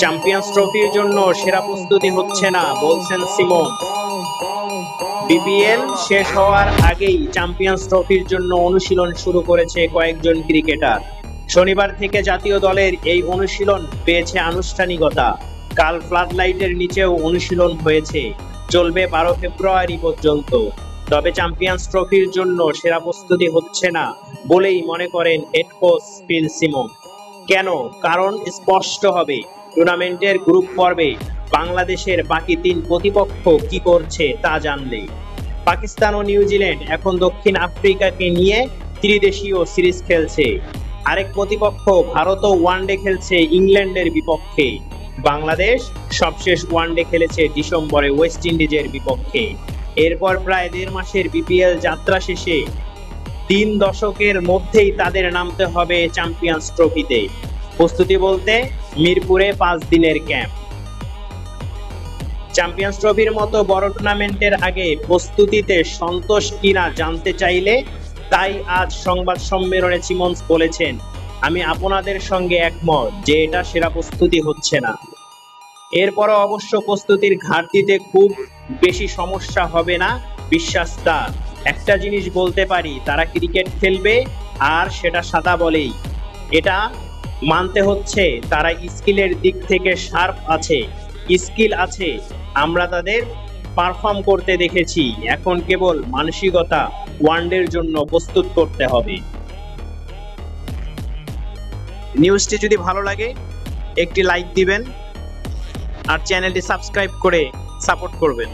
Champions ট্রফির জন্য সেরা প্রস্তুতি হচ্ছে না বলছেন সিমন্স। বিপিএল শেষ হওয়ার আগেই চ্যাম্পিয়ন্স ট্রফির জন্য অনুশীলন শুরু করেছে কয়েকজন ক্রিকেটার। শনিবার থেকে জাতীয় দলের এই অনুশীলন পেয়েছে আনুষ্ঠানিকতা। কাল ফ্লাডলাইটের নিচেও অনুশীলন হয়েছে, চলবে 12 ফেব্রুয়ারি পর্যন্ত। তবে চ্যাম্পিয়ন্স ট্রফির জন্য সেরা প্রস্তুতি হচ্ছে না বলেই মনে করেন হেড কোচ ফিল সিমন্স। কেন? কারণ স্পষ্ট হবে। টুর্নামেন্টের গ্রুপ পর্বে বাংলাদেশের বাকি 3 প্রতিপক্ষ কি করছে তা জানলে। পাকিস্তান ও নিউজিল্যান্ড এখন দক্ষিণ আফ্রিকাকে নিয়ে ত্রিদেশীয় সিরিজ খেলছে। আরেক প্রতিপক্ষ ভারতও ওয়ানডে খেলছে ইংল্যান্ডের বিপক্ষে। বাংলাদেশ সবশেষ ওয়ানডে খেলেছে ডিসেম্বরে ওয়েস্ট ইন্ডিজের বিপক্ষে। এরপর প্রায় 1.5 মাসের বিপিএল যাত্রা শেষে 3 দশকের মধ্যেই তাদের নামতে হবে চ্যাম্পিয়ন্স ট্রফিতে। প্রস্তুতি বলতে মিরপুরে 5 দিনের ক্যাম্প। চ্যাম্পিয়ন্স ট্রফির মতো বড় টুর্নামেন্টের আগে প্রস্তুতিতে সন্তোষ কিনা জানতে চাইলে তাই আজ সংবাদ সম্মেলনে সিমন্স বলেছেন, আমি আপনাদের সঙ্গে একমত যে এটা সেরা প্রস্তুতি হচ্ছে না। এরপরও অবশ্য প্রস্তুতির ঘাটতিতে খুব বেশি সমস্যা হবে না বিশ্বাস তার। একটা জিনিস বলতে পারি, তারা ক্রিকেট খেলবে আর সেটা সাদা বলেই। এটা মানতে হচ্ছে তারা স্কিলের দিক থেকে শার্প আছে, স্কিল আছে, আমরা তাদের পারফর্ম করতে দেখেছি। এখন কেবল মানসিকতা ওয়ানডের জন্য প্রস্তুত করতে হবে। নিউজটি যদি ভালো লাগে একটি লাইক দিবেন আর চ্যানেলটি সাবস্ক্রাইব করে সাপোর্ট করবেন।